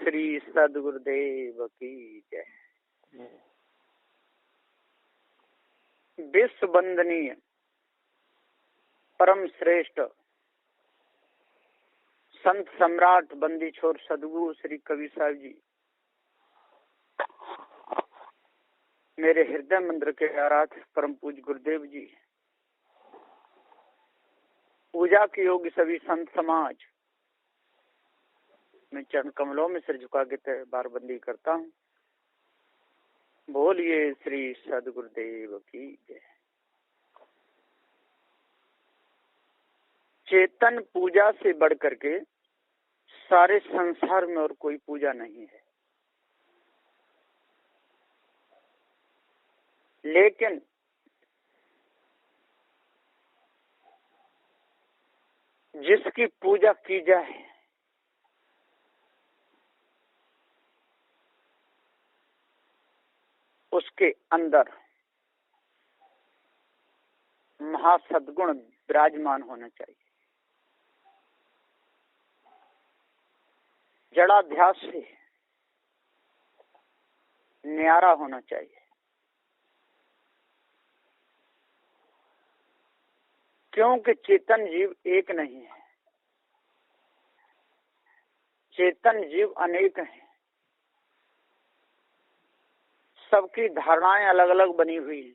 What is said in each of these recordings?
श्री सद्गुरुदेव की जय। विश्व वंदनीय परम श्रेष्ठ संत सम्राट बंदी छोर सदगुरु श्री कबीर साहब जी, मेरे हृदय मंदिर के आराध्य परम पूज्य गुरुदेव जी, पूजा के योग्य सभी संत समाज, मैं चरण कमलों में सिर झुका के बार बंदी करता हूँ। बोलिए श्री सद्गुरुदेव की जय। चेतन पूजा से बढ़कर के सारे संसार में और कोई पूजा नहीं है, लेकिन जिसकी पूजा की जाए उसके अंदर महासद्गुण विराजमान होना चाहिए। जड़ाध्यास से न्यारा होना चाहिए, क्योंकि चेतन जीव एक नहीं है, चेतन जीव अनेक हैं। सबकी धारणाएं अलग अलग बनी हुई हैं,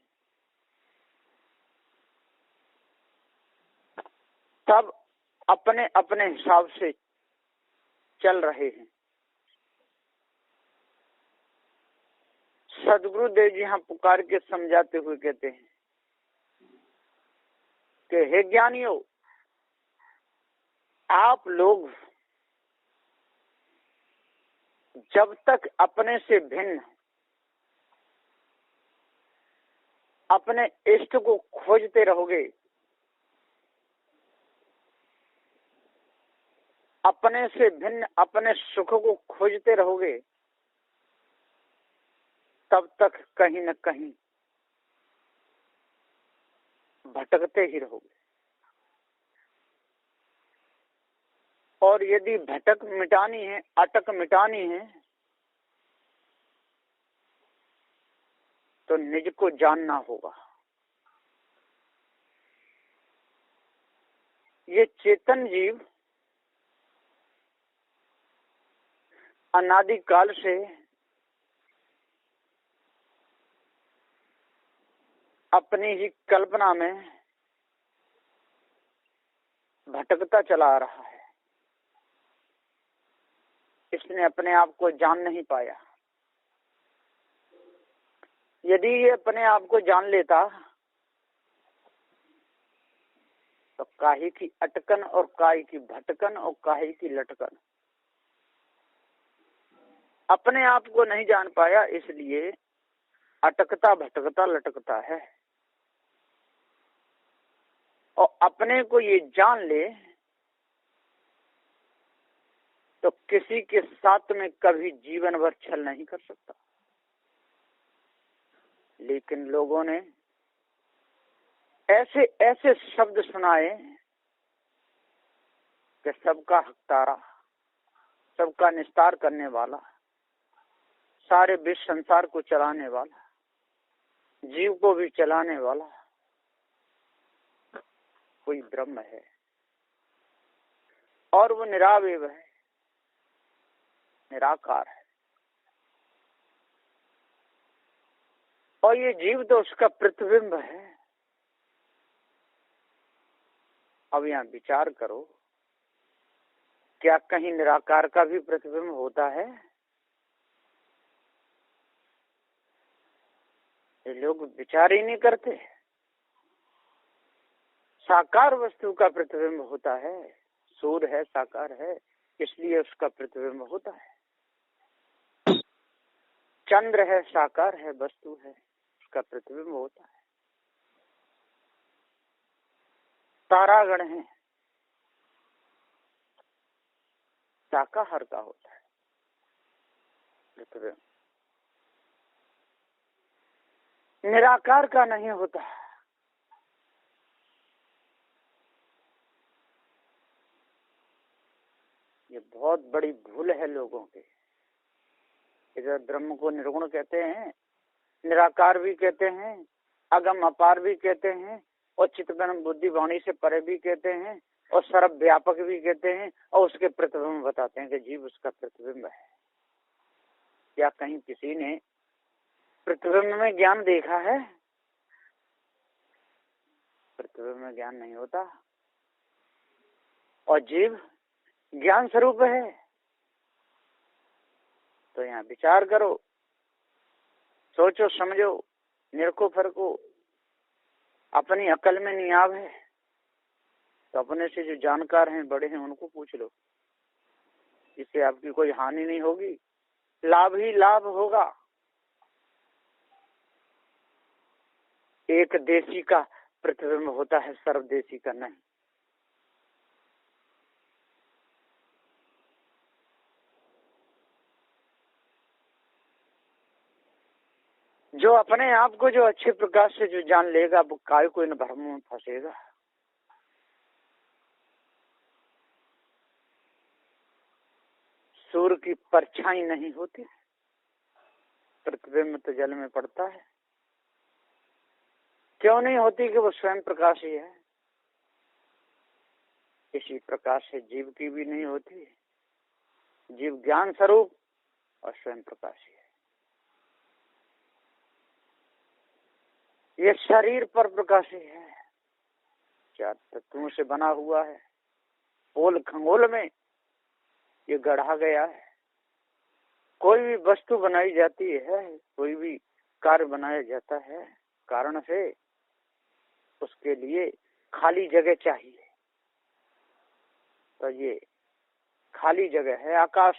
सब अपने अपने हिसाब से चल रहे हैं। सदगुरुदेव जी यहाँ पुकार के समझाते हुए कहते हैं कि हे ज्ञानियों, आप लोग जब तक अपने से भिन्न अपने इष्ट को खोजते रहोगे, अपने से भिन्न अपने सुख को खोजते रहोगे, तब तक कहीं न कहीं भटकते ही रहोगे। और यदि भटक मिटानी है, अटक मिटानी है, तो निज को जानना होगा। ये चेतन जीव अनादि काल से अपनी ही कल्पना में भटकता चला आ रहा है। इसने अपने आप को जान नहीं पाया। यदि ये अपने आप को जान लेता तो काहे की अटकन और काहे की भटकन और काहे की लटकन। अपने आप को नहीं जान पाया, इसलिए अटकता भटकता लटकता है। और अपने को ये जान ले तो किसी के साथ में कभी जीवन भर छल नहीं कर सकता। लेकिन लोगों ने ऐसे ऐसे शब्द सुनाए कि सबका हकदारा, सबका निस्तार करने वाला, सारे विश्व संसार को चलाने वाला, जीव को भी चलाने वाला कोई ब्रह्म है, और वो निरावयव है, निराकार है। और ये जीव तो उसका प्रतिबिंब है। अब यहाँ विचार करो, क्या कहीं निराकार का भी प्रतिबिंब होता है? ये लोग विचार ही नहीं करते। साकार वस्तु का प्रतिबिंब होता है, सूर्य है, साकार है, इसलिए उसका प्रतिबिंब होता है। चंद्र है, साकार है, वस्तु है, उसका प्रतिबिंब होता है। तारागण है, शाकाहार का होता है प्रतिबिंब, निराकार का नहीं होता। ये बहुत बड़ी भूल है लोगों की। इधर ब्रह्म को निर्गुण कहते हैं, निराकार भी कहते हैं, अगम अपार भी कहते हैं, और चित्तगण बुद्धि वाणी से परे भी कहते हैं, और सर्व व्यापक भी कहते हैं, और उसके प्रतिबिंब बताते हैं कि जीव उसका प्रतिबिंब है। क्या कहीं किसी ने प्रतिबिंब में ज्ञान देखा है? प्रतिबिंब में ज्ञान नहीं होता, और जीव ज्ञान स्वरूप है। तो यहाँ विचार करो, सोचो समझो, निरखो फरको। अपनी अकल में नियाव है तो अपने से जो जानकार हैं, बड़े हैं, उनको पूछ लो। इससे आपकी कोई हानि नहीं होगी, लाभ ही लाभ होगा। एक देशी का प्रतिबिंब होता है, सर्वदेशी का नहीं। जो अपने आप को जो अच्छे प्रकाश से जो जान लेगा, वो काय को इन भ्रमों में फंसेगा। सूर्य की परछाई नहीं होती, प्रतिबिंब तो जल में पड़ता है। क्यों नहीं होती? कि वो स्वयं प्रकाश ही है। इसी प्रकाश से जीव की भी नहीं होती। जीव ज्ञान स्वरूप और स्वयं प्रकाश ही है। ये शरीर पर प्रकाशी है, चार तत्वों से बना हुआ है। पोल खंगोल में ये गढ़ा गया है। कोई भी वस्तु बनाई जाती है, कोई भी कार्य बनाया जाता है, कारण से उसके लिए खाली जगह चाहिए। तो ये खाली जगह है आकाश,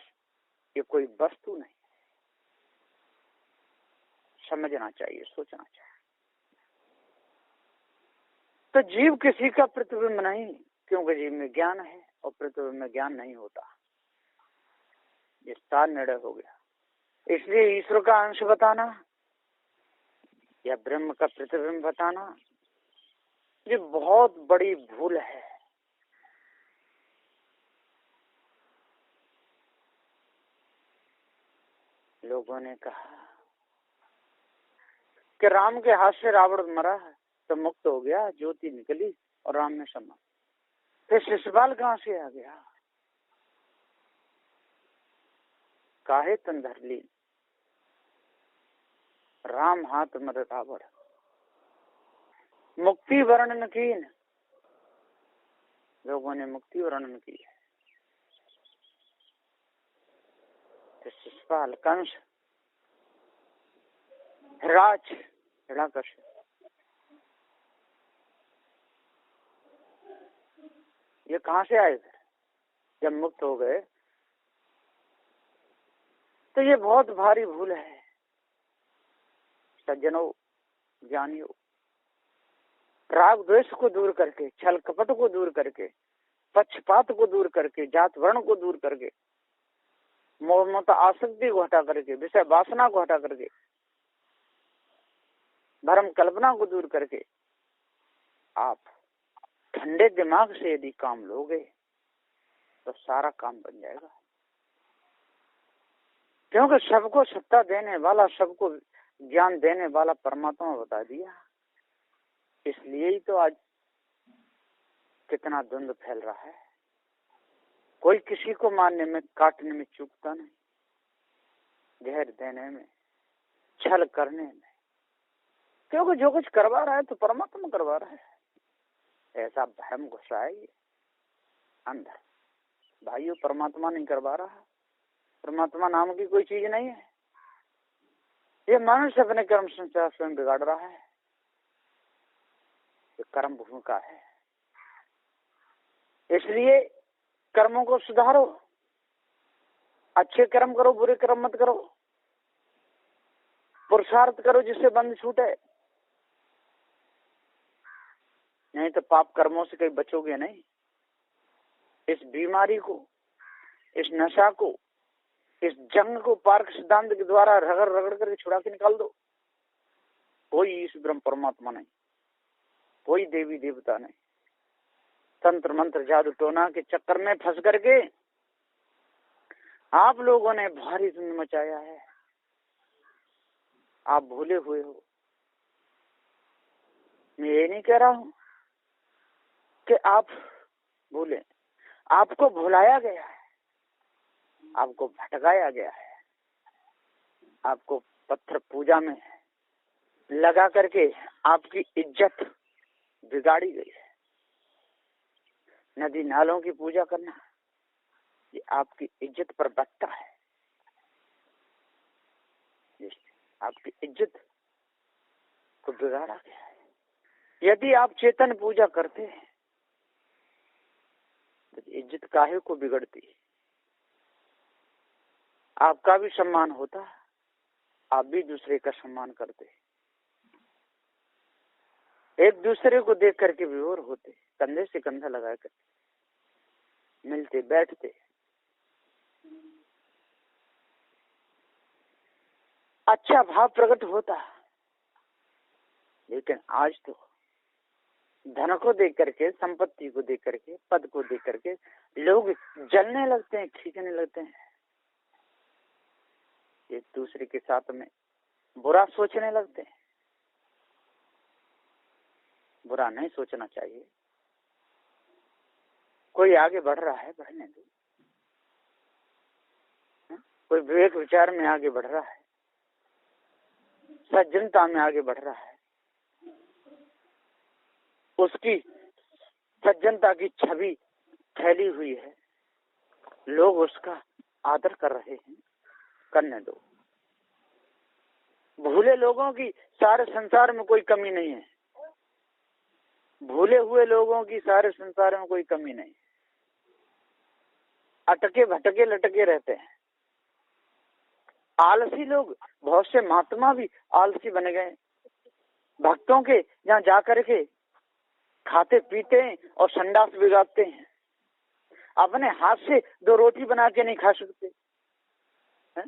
ये कोई वस्तु नहीं। समझना चाहिए, सोचना चाहिए। तो जीव किसी का प्रतिबिंब नहीं, क्योंकि जीव में ज्ञान है और प्रतिबिंब में ज्ञान नहीं होता। ये सार निर्णय हो गया। इसलिए ईश्वर का अंश बताना या ब्रह्म का प्रतिबिंब बताना, ये बहुत बड़ी भूल है। लोगों ने कहा कि राम के हाथ से रावण मरा तो मुक्त हो गया, ज्योति निकली और राम में समा। फिर शिशुपाल कहां से आ गया? काहे तन धर ली राम हाथ मर रावण, मुक्ति वर्णन कीन। लोगों ने मुक्ति वर्णन की है। तो शिशुपाल, कंस, राज, हिरण्यकश्यप, ये कहां से आए थे? जब मुक्त हो गए तो ये बहुत भारी भूल है। सज्जनों, ज्ञानियों, राग द्वेष को दूर करके, छल कपट को दूर करके, पक्षपात को दूर करके, जात वर्ण को दूर करके, मोह मत आसक्ति को हटा करके, विषय वासना को हटा करके, भ्रम कल्पना को दूर करके, आप ठंडे दिमाग से यदि काम लोगे तो सारा काम बन जाएगा। क्योंकि सबको सत्ता देने वाला, सबको ज्ञान देने वाला परमात्मा बता दिया। इसलिए ही तो आज कितना द्वंद्व फैल रहा है। कोई किसी को मारने में, काटने में चूकता नहीं, जहर देने में, छल करने में। क्योंकि जो कुछ करवा रहा है तो परमात्मा करवा रहा है। ऐसा भ्रम घुसा है ये अंदर। भाइयों, परमात्मा नहीं करवा रहा। परमात्मा नाम की कोई चीज नहीं है। ये मनुष्य अपने कर्म संसार स्वयं बिगाड़ रहा है। ये कर्म भूमिका है। इसलिए कर्मों को सुधारो, अच्छे कर्म करो, बुरे कर्म मत करो, पुरुषार्थ करो जिससे बंध छूटे। नहीं तो पाप कर्मों से कहीं बचोगे नहीं। इस बीमारी को, इस नशा को, इस जंग को पार्क सिद्धांत के द्वारा रगड़ रगड़ करके छुड़ा के निकाल दो। कोई इस ब्रह्म परमात्मा नहीं, कोई देवी देवता नहीं। तंत्र मंत्र जादू टोना के चक्कर में फंस करके आप लोगों ने भारी धुंध मचाया है। आप भूले हुए हो। मैं ये नहीं कह रहा हूं कि आप भूले, आपको भुलाया गया है, आपको भटकाया गया है, आपको पत्थर पूजा में लगा करके आपकी इज्जत बिगाड़ी गई है। नदी नालों की पूजा करना ये आपकी इज्जत पर बचता है, आपकी इज्जत को बिगाड़ा गया है। यदि आप चेतन पूजा करते हैं तो इज्जत काहे को बिगड़ती है? आपका भी सम्मान होता, आप भी दूसरे का सम्मान करते, एक दूसरे को देख करके विभोर होते, कंधे से कंधा लगा कर मिलते बैठते, अच्छा भाव प्रकट होता। लेकिन आज तो धन को देख करके, संपत्ति को देख करके, पद को देख करके लोग जलने लगते हैं, खींचने लगते हैं, एक दूसरे के साथ में बुरा सोचने लगते हैं। बुरा नहीं सोचना चाहिए। कोई आगे बढ़ रहा है, बढ़ने दो। कोई विवेक विचार में आगे बढ़ रहा है, सज्जनता में आगे बढ़ रहा है, उसकी सज्जनता की छवि फैली हुई है, लोग उसका आदर कर रहे हैं, करने दो। भूले लोगों की सारे संसार में कोई कमी नहीं है, भूले हुए लोगों की सारे संसार में कोई कमी नहीं। अटके भटके लटके रहते हैं। आलसी लोग, बहुत से महात्मा भी आलसी बन गए। भक्तों के जहाँ जाकर के खाते पीते हैं और संडास बिगाड़ते हैं, अपने हाथ से 2 रोटी बना के नहीं खा सकते हैं?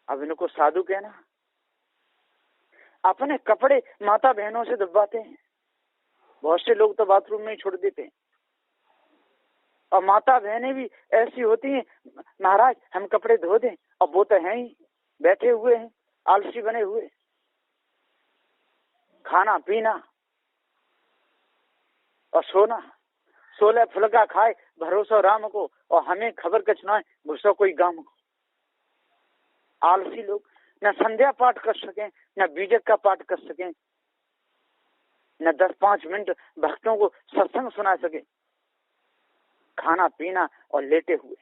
अब इनको साधु कहना। अपने कपड़े माता बहनों से दबाते हैं, बहुत से लोग तो बाथरूम में ही छोड़ देते हैं। और माता बहनें भी ऐसी होती हैं, महाराज हम कपड़े धो दें, और वो तो हैं ही बैठे हुए हैं, आलसी बने हुए। खाना पीना और सोना, 16 फुलका खाए भरोसा राम को, और हमें खबर कछनाए घुसो कोई गाम को। आलसी लोग न संध्या पाठ कर सकें, न बीजक का पाठ कर सकें, न 10-5 मिनट भक्तों को सत्संग सुना सके। खाना पीना और लेटे हुए।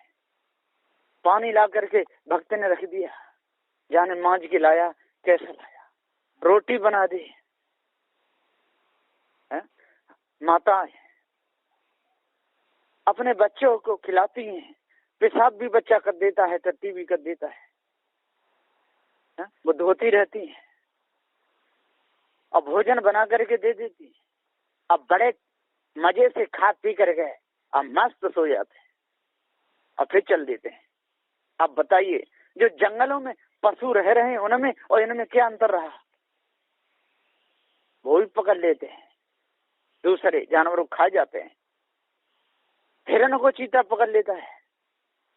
पानी ला करके भक्त ने रख दिया, जाने मांझ के लाया, कैसा लाया। रोटी बना दी, माताएं अपने बच्चों को खिलाती हैं, पेशाब भी बच्चा कर देता है, टट्टी भी कर देता है, वो धोती रहती है और भोजन बना करके दे देती है। अब बड़े मजे से खा पी कर गए, अब मस्त सो जाते हैं और फिर चल देते हैं। अब बताइए, जो जंगलों में पशु रह रहे हैं उनमें और इनमें क्या अंतर रहा? वो भी पकड़ लेते हैं, दूसरे जानवरों को खा जाते हैं। हिरण को चीता पकड़ लेता है,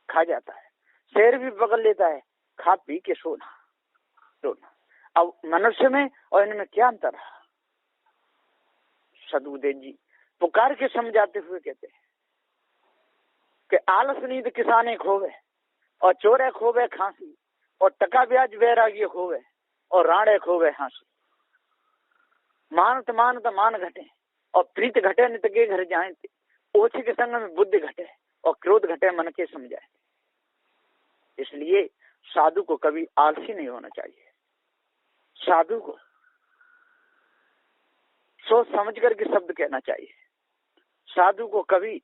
खा जाता है। शेर भी पकड़ लेता है, खा पी के सोना। अब मनुष्य में और इनमें क्या अंतर रहा? सदगुरुदेव जी पुकार के समझाते हुए कहते हैं कि आलस नींद किसाने खोवे, और चोरे खोवे खांसी, और टका ब्याज वैराग्य खोवे, और राणे खोवे हांसी। मानत मानत मान घटे, और प्रीत घटे नित के घर जाए। ओछे के संग में बुद्धि घटे, और क्रोध घटे मन के समझाए। इसलिए साधु को कभी आलसी नहीं होना चाहिए। साधु को सोच समझ करके शब्द कहना चाहिए। साधु को कभी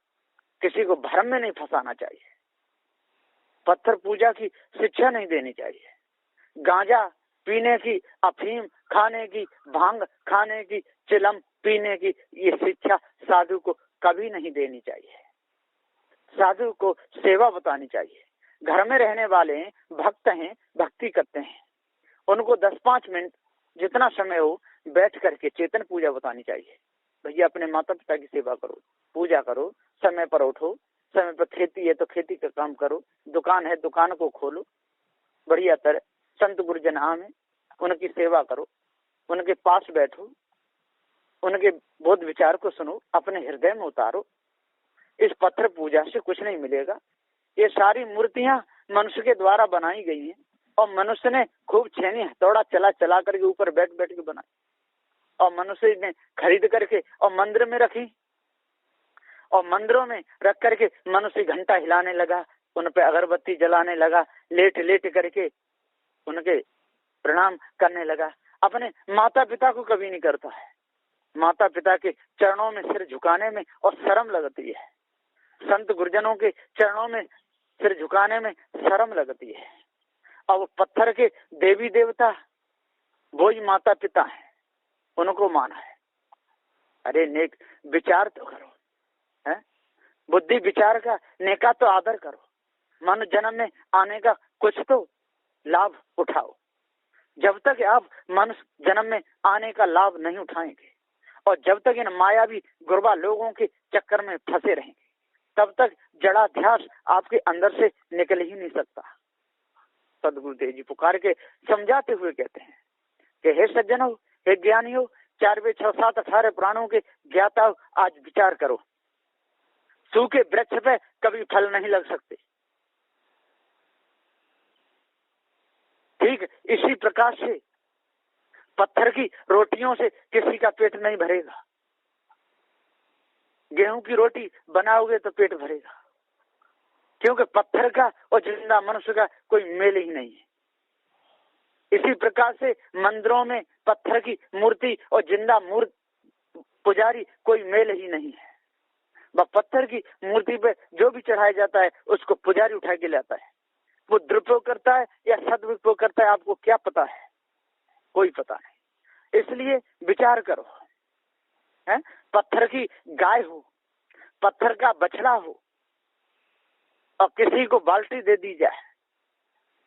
किसी को भ्रम में नहीं फंसाना चाहिए। पत्थर पूजा की शिक्षा नहीं देनी चाहिए। गांजा पीने की, अफीम खाने की, भांग खाने की, चिलम पीने की, ये शिक्षा साधु को कभी नहीं देनी चाहिए। साधु को सेवा बतानी चाहिए। घर में रहने वाले भक्त हैं, भक्ति करते हैं, उनको 10-5 मिनट जितना समय हो बैठ करके चेतन पूजा बतानी चाहिए। भैया अपने माता पिता की सेवा करो, पूजा करो, समय पर उठो, समय पर खेती है तो खेती का काम करो, दुकान है दुकान को खोलो, बढ़िया तरह संत गुरुजन आवे, उनकी सेवा करो, उनके पास बैठो, उनके बोध विचार को सुनो, अपने हृदय में उतारो। इस पत्थर पूजा से कुछ नहीं मिलेगा। ये सारी मूर्तियां मनुष्य के द्वारा बनाई गई हैं और मनुष्य ने खूब छेनी हथौड़ा चला चला करके ऊपर बैठ बैठ के बनाई और मनुष्य ने खरीद करके और मंदिर में रखी और मंदिरों में रख करके मनुष्य घंटा हिलाने लगा, उन पे अगरबत्ती जलाने लगा, लेट लेट करके उनके प्रणाम करने लगा। अपने माता पिता को कभी नहीं करता है। माता पिता के चरणों में सिर झुकाने में और शर्म लगती है, संत गुरुजनों के चरणों में सिर झुकाने में शर्म लगती है। अब पत्थर के देवी देवता वही माता पिता हैं, उनको माना है। अरे नेक विचार तो करो, है बुद्धि विचार का नेका तो आदर करो, मन जन्म में आने का कुछ तो लाभ उठाओ। जब तक आप मनुष्य जन्म में आने का लाभ नहीं उठाएंगे और जब तक इन मायावी गुरबा लोगों के चक्कर में फंसे रहेंगे, तब तक जड़ाध्यास आपके अंदर से निकल ही नहीं सकता। सदगुरुदेव जी पुकार के समझाते हुए कहते हैं कि हे सज्जन हो, हे ज्ञानी हो, 4 वेद 6 7 18 पुराणों के ज्ञाता हो, आज विचार करो। सूखे वृक्ष पे कभी फल नहीं लग सकते। ठीक इसी प्रकार से पत्थर की रोटियों से किसी का पेट नहीं भरेगा। गेहूं की रोटी बनाओगे तो पेट भरेगा, क्योंकि पत्थर का और जिंदा मनुष्य का कोई मेल ही नहीं है। इसी प्रकार से मंदिरों में पत्थर की मूर्ति और जिंदा पुजारी कोई मेल ही नहीं है। वह पत्थर की मूर्ति पे जो भी चढ़ाया जाता है उसको पुजारी उठा के लाता है। वो दुरुपयोग करता है या सदुपयोग करता है, आपको क्या पता है? कोई पता नहीं। इसलिए विचार करो, है पत्थर की गाय हो, पत्थर का बछड़ा हो और किसी को बाल्टी दे दी जाए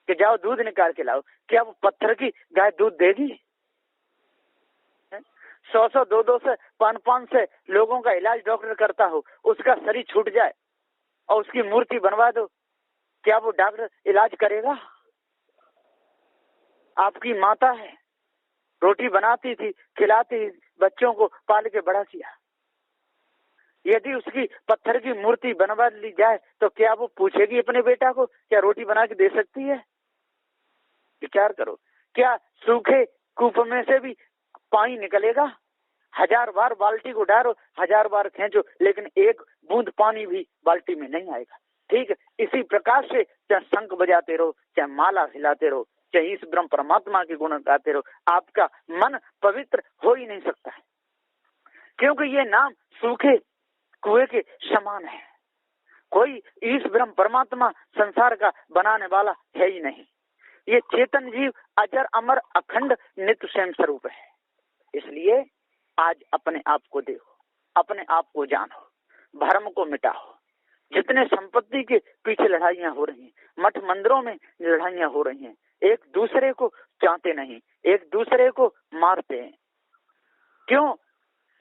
कि जाओ दूध निकाल के लाओ, क्या वो पत्थर की गाय दूध देगी? 100 200 से 500 से लोगों का इलाज डॉक्टर करता हो, उसका शरीर छूट जाए और उसकी मूर्ति बनवा दो, क्या वो डॉक्टर इलाज करेगा? आपकी माता है, रोटी बनाती थी, खिलाती, बच्चों को पाल के बड़ा किया। यदि उसकी पत्थर की मूर्ति बनवा ली जाए तो क्या वो पूछेगी अपने बेटा को क्या रोटी बना के दे सकती है? विचार करो। क्या सूखे कूप में से भी पानी निकलेगा? 1000 बार बाल्टी को डालो, 1000 बार खींचो, लेकिन एक बूंद पानी भी बाल्टी में नहीं आएगा। ठीक इसी प्रकार से चाहे शंख बजाते रहो, चाहे माला हिलाते रहो, चाहे इस ब्रह्म परमात्मा के गुण गाते रहो, आपका मन पवित्र हो ही नहीं सकता है, क्योंकि ये नाम सूखे कुएं के समान है। कोई इस ब्रह्म परमात्मा संसार का बनाने वाला है ही नहीं। ये चेतन जीव अजर अमर अखंड नित्य स्वयं स्वरूप है। इसलिए आज अपने आप को देखो, अपने आप को जानो, भ्रम को मिटाओ। जितने संपत्ति के पीछे लड़ाइयां हो रही हैं, मठ मंदिरों में लड़ाइयां हो रही हैं, एक दूसरे को चाहते नहीं, एक दूसरे को मारते हैं। क्यों?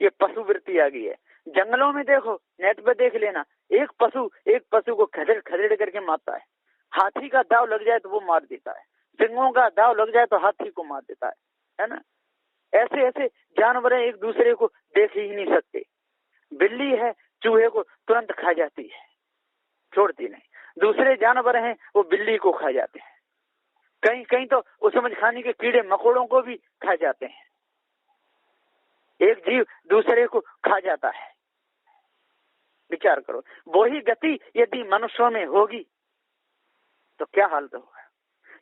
ये पशु वृत्ति आ गई है। जंगलों में देखो, नेट पे देख लेना, एक पशु को खदेड़ खदेड़ करके मारता है। हाथी का दाव लग जाए तो वो मार देता है, सिंहों का दाव लग जाए तो हाथी को मार देता है ना। ऐसे ऐसे जानवर एक दूसरे को देख ही नहीं सकते। बिल्ली है, चूहे को तुरंत खा जाती है, छोड़ती नहीं। दूसरे जानवर हैं वो बिल्ली को खा जाते हैं, कहीं कहीं तो उस समझ खाने के कीड़े मकोड़ों को भी खा जाते हैं। एक जीव दूसरे को खा जाता है। विचार करो, वही गति यदि मनुष्यों में होगी तो क्या हाल होगा।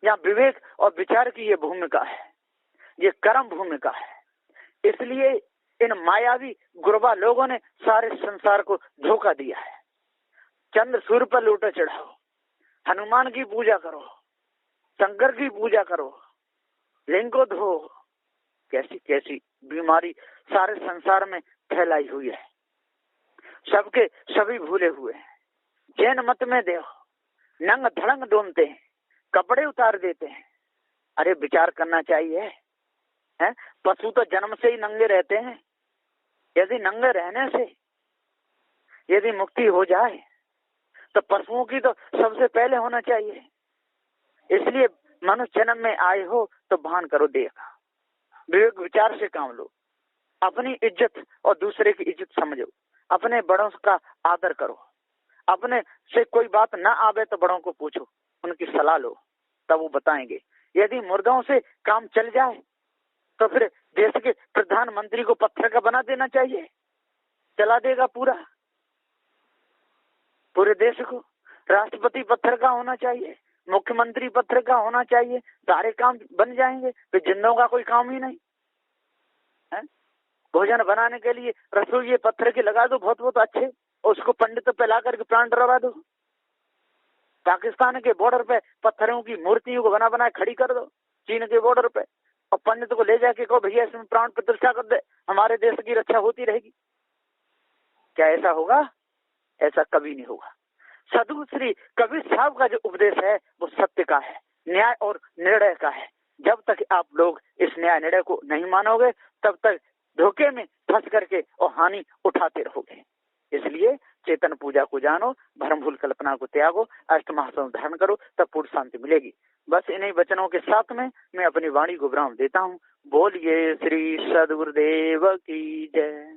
यहाँ विवेक और विचार की ये भूमिका है, ये कर्म भूमिका है। इसलिए इन मायावी गुरबा लोगों ने सारे संसार को धोखा दिया है। चंद्र सूर्य पर लोटा चढ़ाओ, हनुमान की पूजा करो, शंकर की पूजा करो, लिंग को धो, कैसी कैसी बीमारी सारे संसार में फैलाई हुई है। सबके सभी भूले हुए हैं। जैन मत में देखो, नंग धड़ंग डोमते हैं, कपड़े उतार देते हैं। अरे विचार करना चाहिए, है पशु तो जन्म से ही नंगे रहते हैं। यदि नंगे रहने से यदि मुक्ति हो जाए तो पशुओं की तो सबसे पहले होना चाहिए। इसलिए मनुष्य जन्म में आए हो तो भान करो देह का, विवेक विचार से काम लो, अपनी इज्जत और दूसरे की इज्जत समझो, अपने बड़ों का आदर करो, अपने से कोई बात ना आवे तो बड़ों को पूछो, उनकी सलाह लो, तब वो बताएंगे। यदि मुर्दों से काम चल जाए तो फिर देश के प्रधानमंत्री को पत्थर का बना देना चाहिए, चला देगा पूरे देश को। राष्ट्रपति पत्थर का होना चाहिए, मुख्यमंत्री पत्थर का होना चाहिए, सारे काम बन जाएंगे, फिर जिंदों का कोई काम ही नहीं है। भोजन बनाने के लिए रसोई पत्थर के लगा दो, बहुत बहुत अच्छे, उसको पंडित पे ला करके प्राण डरवा दो। पाकिस्तान के बॉर्डर पे पत्थरों की मूर्तियों को बना बनाए खड़ी कर दो, चीन के बॉर्डर पे, और पंडित को ले जाके कहो भैया इसमें प्राण प्रतिष्ठा कर दे, हमारे देश की रक्षा होती रहेगी। क्या ऐसा होगा? ऐसा कभी नहीं होगा। साधु श्री कबीर साहब का जो उपदेश है वो सत्य का है, न्याय और निर्णय का है। जब तक आप लोग इस न्याय निर्णय को नहीं मानोगे तब तक धोखे में फंस करके और हानि उठाते रहोगे। इसलिए चेतन पूजा को जानो, भ्रम भूल कल्पना को त्यागो, अष्ट महासंव धारण करो, तब पूर्ण शांति मिलेगी। बस इन्हीं वचनों के साथ में मैं अपनी वाणी को विराम देता हूँ। बोलिए श्री सद्गुरुदेव की जय।